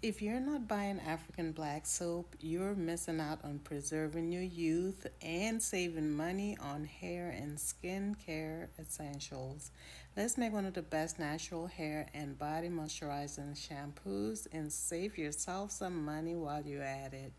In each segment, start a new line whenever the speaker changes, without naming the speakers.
If you're not buying African black soap, you're missing out on preserving your youth and saving money on hair and skin care essentials. Let's make one of the best natural hair and body moisturizing shampoos and save yourself some money while you're at it.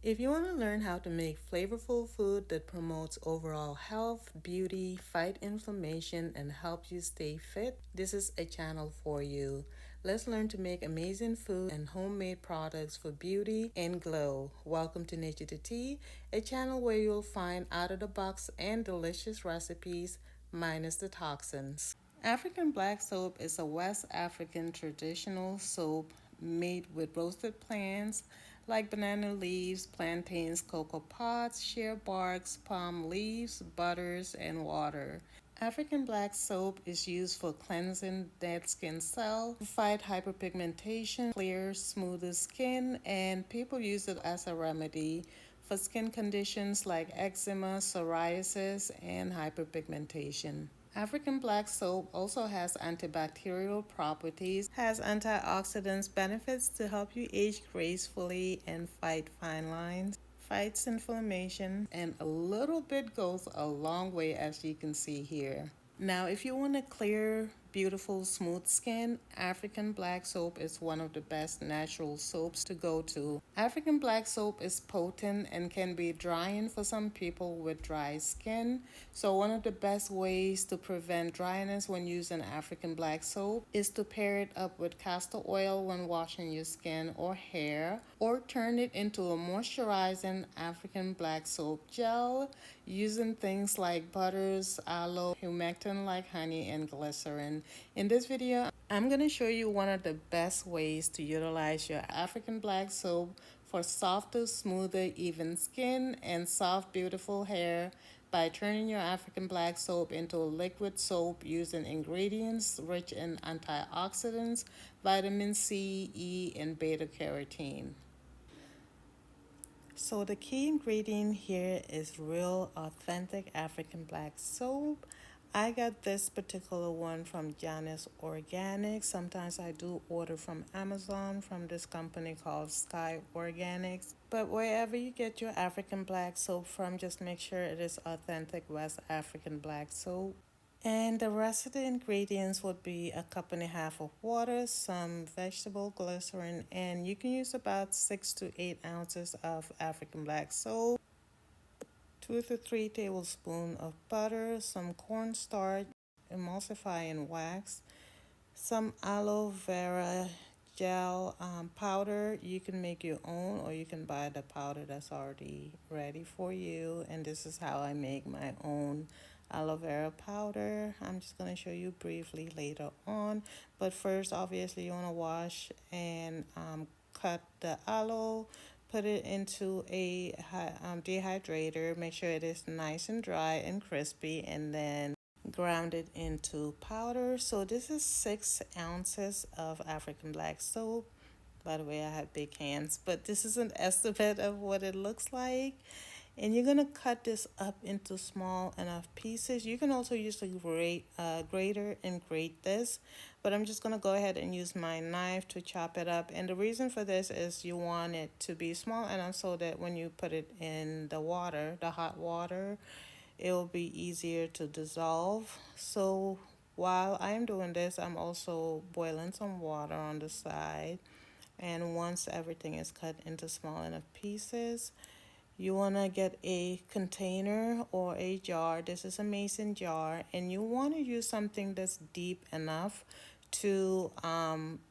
If you want to learn how to make flavorful food that promotes overall health, beauty, fight inflammation, and help you stay fit, this is a channel for you. Let's learn to make amazing food and homemade products for beauty and glow. Welcome to Nature to Tea, a channel where you'll find out of the box and delicious recipes minus the toxins. African black soap is a West African traditional soap made with roasted plants like banana leaves, plantains, cocoa pods, shea barks, palm leaves, butters, and water. African black soap is used for cleansing dead skin cells, to fight hyperpigmentation, clear, smoother skin, and people use it as a remedy for skin conditions like eczema, psoriasis, and hyperpigmentation. African black soap also has antibacterial properties, has antioxidants benefits to help you age gracefully and fight fine lines, fights inflammation, and a little bit goes a long way as you can see here. Now, if you want a clear, beautiful, smooth skin, African black soap is one of the best natural soaps to go to. African black soap is potent and can be drying for some people with dry skin. So, one of the best ways to prevent dryness when using African black soap is to pair it up with castor oil when washing your skin or hair, or turn it into a moisturizing African black soap gel using things like butters, aloe, humectant like honey, and glycerin. In this video, I'm going to show you one of the best ways to utilize your African black soap for softer, smoother, even skin and soft, beautiful hair by turning your African black soap into a liquid soap using ingredients rich in antioxidants, vitamin C, E, and beta carotene. So the key ingredient here is real authentic African black soap. I got this particular one from Janice Organics. Sometimes I do order from Amazon from this company called Sky Organics. But wherever you get your African black soap from, just make sure it is authentic West African black soap. And the rest of the ingredients would be a cup and a half of water, some vegetable glycerin, and you can use about 6 to 8 ounces of African black soap, 2 to 3 tablespoons of butter, some cornstarch, emulsifying wax, some aloe vera gel powder. You can make your own or you can buy the powder that's already ready for you. And this is how I make my own aloe vera powder. I'm just going to show you briefly later on. But first, obviously, you want to wash and cut the aloe. Put it into a dehydrator. Make sure it is nice and dry and crispy, and then ground it into powder. So this is 6 ounces of African black soap. By the way, I have big hands, but this is an estimate of what it looks like. And you're gonna cut this up into small enough pieces. You can also use a grater and grate this, but I'm just gonna go ahead and use my knife to chop it up. And the reason for this is you want it to be small enough so that when you put it in the water, the hot water, it will be easier to dissolve. So while I'm doing this, I'm also boiling some water on the side. And once everything is cut into small enough pieces, you want to get a container or a jar. This is a mason jar, and you want to use something that's deep enough to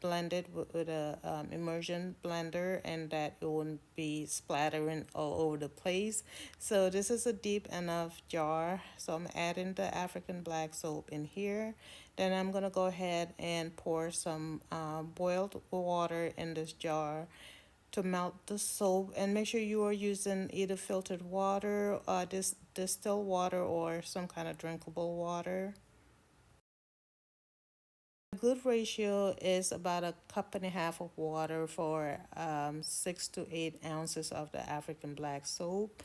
blend it with a immersion blender, and that it wouldn't be splattering all over the place. So this is a deep enough jar. So I'm adding the African black soap in here. Then I'm gonna go ahead and pour some boiled water in this jar to melt the soap, and make sure you are using either filtered water, distilled water, or some kind of drinkable water. A good ratio is about a cup and a half of water for 6 to 8 ounces of the African black soap.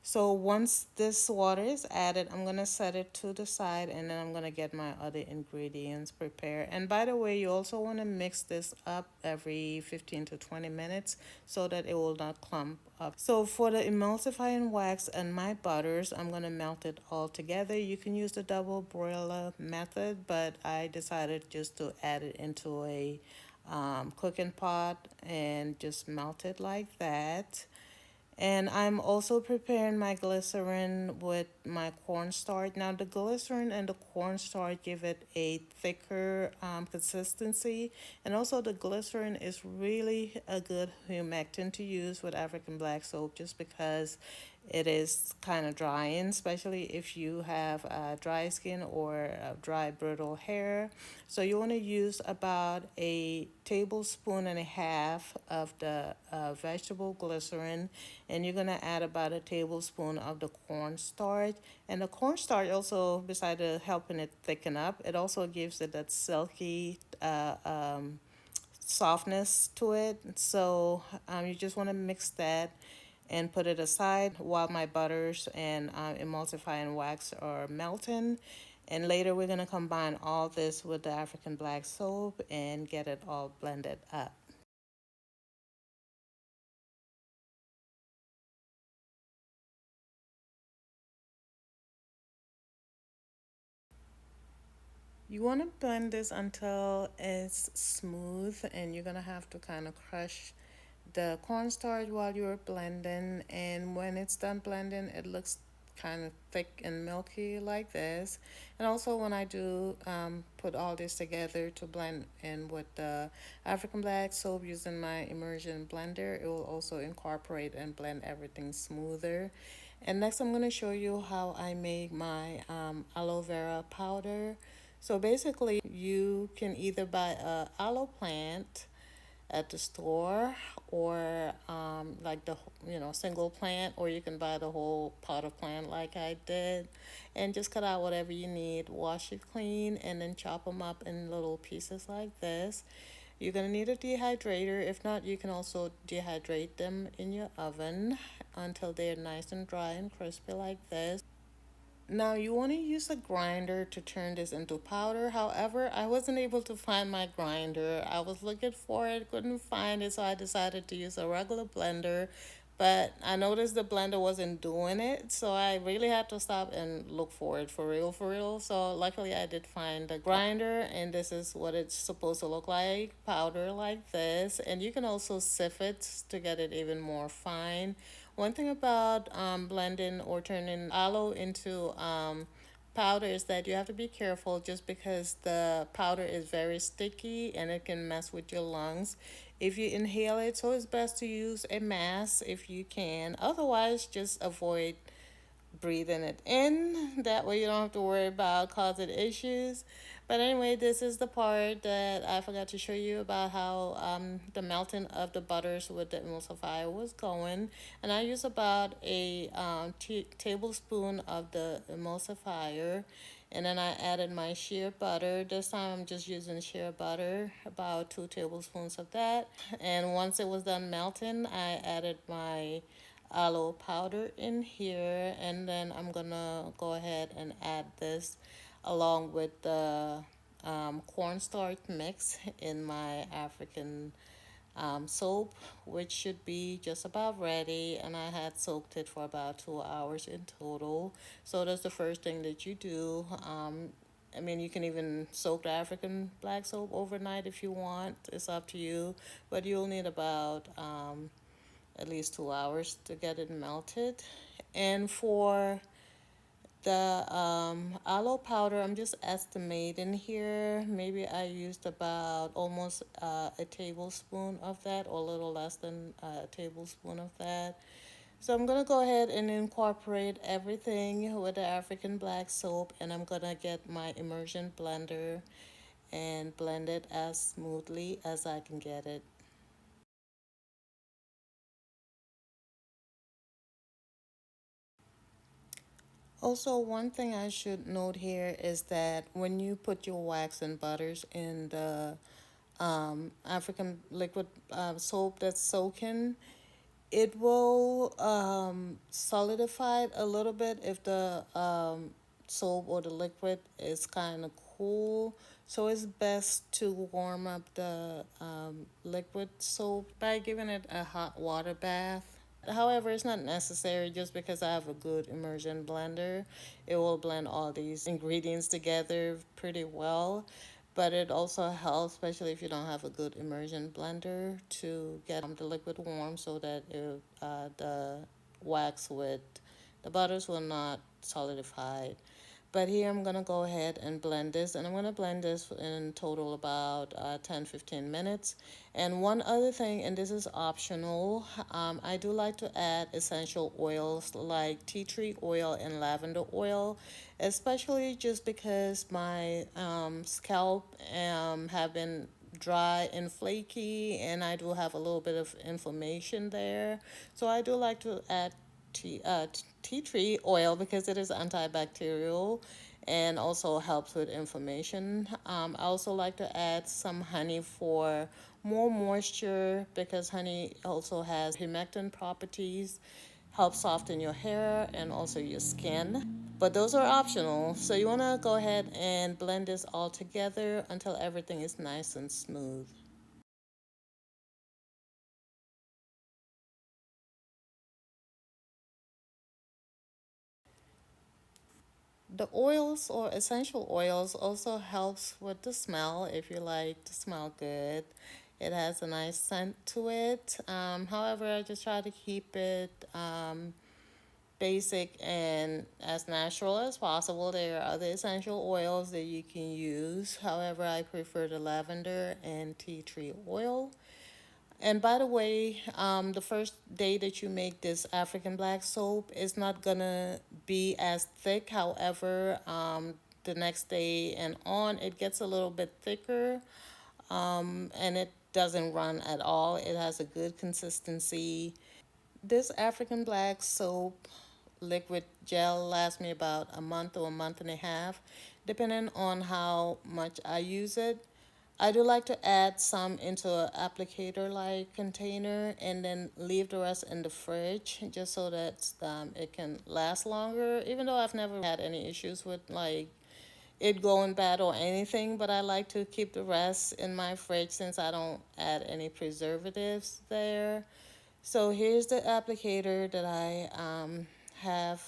So once this water is added, I'm gonna set it to the side, and then I'm gonna get my other ingredients prepared. And by the way, you also wanna mix this up every 15 to 20 minutes so that it will not clump up. So for the emulsifying wax and my butters, I'm gonna melt it all together. You can use the double boiler method, but I decided just to add it into a cooking pot and just melt it like that. And I'm also preparing my glycerin with my cornstarch. Now, the glycerin and the cornstarch give it a thicker consistency. And also, the glycerin is really a good humectant to use with African black soap just because it is kind of drying, especially if you have dry skin or dry, brittle hair. So you want to use about a tablespoon and a half of the vegetable glycerin, and you're going to add about a tablespoon of the cornstarch. And the cornstarch also, besides helping it thicken up, it also gives it that silky softness to it. So you just want to mix that and put it aside while my butters and emulsifying wax are melting. And later we're going to combine all this with the African black soap and get it all blended up. You want to blend this until it's smooth, and you're going to have to kind of crush the cornstarch while you're blending. And when it's done blending, it looks kind of thick and milky like this. And also, when I do put all this together to blend in with the African black soap using my immersion blender, it will also incorporate and blend everything smoother. And next, I'm going to show you how I make my aloe vera powder. So basically, you can either buy a aloe plant at the store, or like the single plant, or you can buy the whole pot of plant like I did, and just cut out whatever you need, wash it clean, and then chop them up in little pieces like this. You're gonna need a dehydrator. If not, you can also dehydrate them in your oven until they're nice and dry and crispy like this. Now you want to use a grinder to turn this into powder. However, I wasn't able to find my grinder. I was looking for it, couldn't find it, so I decided to use a regular blender. But I noticed the blender wasn't doing it, so I really had to stop and look for it for real, for real. So luckily I did find a grinder, and this is what it's supposed to look like, powder like this. And you can also sift it to get it even more fine. One thing about blending or turning aloe into powder is that you have to be careful, just because the powder is very sticky and it can mess with your lungs if you inhale it. So it's best to use a mask if you can. Otherwise, just avoid breathing it in. That way you don't have to worry about causing issues. But anyway, this is the part that I forgot to show you about how the melting of the butters with the emulsifier was going. And I use about a tablespoon of the emulsifier. And then I added my shea butter. This time I'm just using shea butter, about 2 tablespoons of that. And once it was done melting, I added my aloe powder in here, and then I'm gonna go ahead and add this along with the cornstarch mix in my African soap, which should be just about ready. And I had soaked it for about 2 hours in total. So that's the first thing that you do. I mean, you can even soak the African black soap overnight if you want. It's up to you, but you'll need about at least 2 hours to get it melted. And for the aloe powder, I'm just estimating here. Maybe I used about almost a tablespoon of that, or a little less than a tablespoon of that. So I'm gonna go ahead and incorporate everything with the African black soap, and I'm gonna get my immersion blender and blend it as smoothly as I can get it. Also, one thing I should note here is that when you put your wax and butters in the African liquid soap that's soaking, it will solidify it a little bit if the soap or the liquid is kind of cool. So it's best to warm up the liquid soap by giving it a hot water bath. However, it's not necessary just because I have a good immersion blender. It will blend all these ingredients together pretty well. But it also helps, especially if you don't have a good immersion blender, to get the liquid warm so that the wax with the butters will not solidify. But here I'm going to go ahead and blend this, and I'm going to blend this in total about 10-15 minutes. And one other thing, and this is optional, I do like to add essential oils like tea tree oil and lavender oil, especially just because my scalp have been dry and flaky, and I do have a little bit of inflammation there. So I do like to add tea tree oil because it is antibacterial and also helps with inflammation. I also like to add some honey for more moisture because honey also has humectant properties, helps soften your hair and also your skin. But those are optional. So you want to go ahead and blend this all together until everything is nice and smooth. The oils or essential oils also helps with the smell if you like to smell good. It has a nice scent to it. However, I just try to keep it basic and as natural as possible. There are other essential oils that you can use. However, I prefer the lavender and tea tree oil. And by the way, the first day that you make this African black soap is not gonna be as thick. However, the next day and on, it gets a little bit thicker, and it doesn't run at all. It has a good consistency. This African black soap liquid gel lasts me about a month or a month and a half, depending on how much I use it. I do like to add some into an applicator like container and then leave the rest in the fridge just so that it can last longer. Even though I've never had any issues with like it going bad or anything, but I like to keep the rest in my fridge since I don't add any preservatives there. So here's the applicator that I have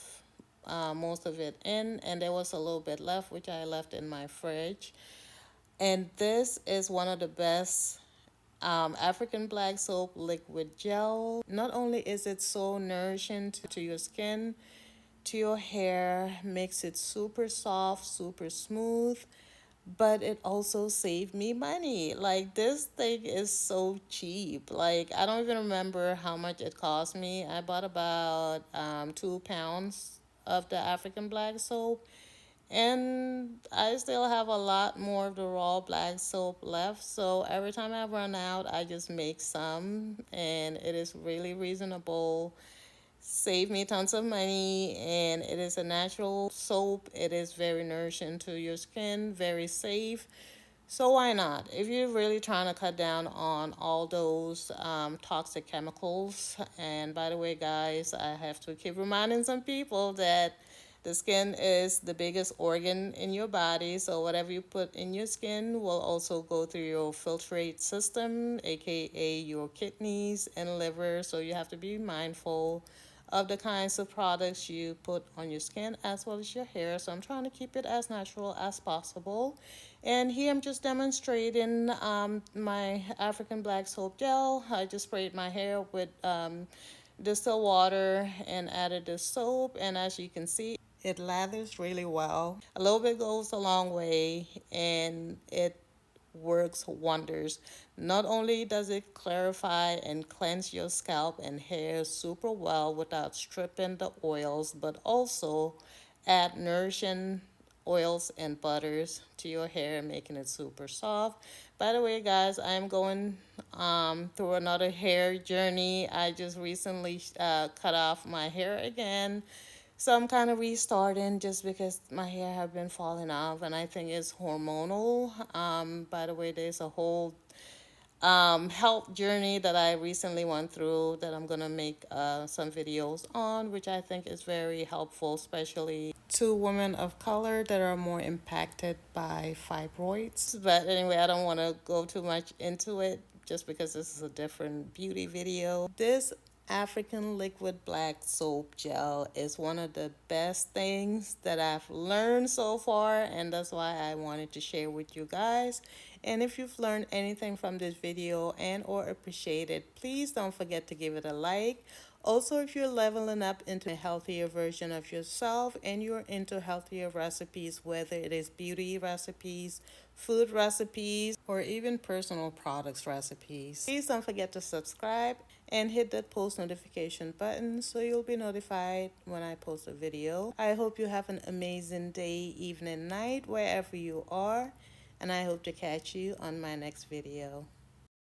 most of it in, and there was a little bit left, which I left in my fridge. And this is one of the best African black soap liquid gel. Not only is it so nourishing to your skin, to your hair, makes it super soft, super smooth, but it also saved me money. Like this thing is so cheap. Like I don't even remember how much it cost me. I bought about 2 pounds of the African black soap, and I still have a lot more of the raw black soap left. So every time I run out, I just make some, and it is really reasonable. Save me tons of money, and it is a natural soap. It is very nourishing to your skin, very safe. So why not? If you're really trying to cut down on all those toxic chemicals, and by the way, guys, I have to keep reminding some people that the skin is the biggest organ in your body. So whatever you put in your skin will also go through your filtrate system, aka your kidneys and liver. So you have to be mindful of the kinds of products you put on your skin as well as your hair. So I'm trying to keep it as natural as possible. And here I'm just demonstrating my African black soap gel. I just sprayed my hair with distilled water and added the soap. And as you can see, it lathers really well. A little bit goes a long way, and it works wonders. Not only does it clarify and cleanse your scalp and hair super well without stripping the oils, but also add nourishing oils and butters to your hair, making it super soft. By the way, guys, I'm going through another hair journey. I just recently cut off my hair again. So I'm kind of restarting just because my hair have been falling off, and I think it's hormonal. By the way, there's a whole health journey that I recently went through that I'm gonna make some videos on, which I think is very helpful, especially to women of color that are more impacted by fibroids. But anyway, I don't want to go too much into it just because this is a different beauty video. This African liquid black soap gel is one of the best things that I've learned so far, and that's why I wanted to share with you guys. And if you've learned anything from this video and or appreciate it, please don't forget to give it a like. Also, if you're leveling up into a healthier version of yourself and you're into healthier recipes, whether it is beauty recipes, food recipes, or even personal products recipes, please don't forget to subscribe and hit that post notification button so you'll be notified when I post a video. I hope you have an amazing day, evening, night, wherever you are, and I hope to catch you on my next video.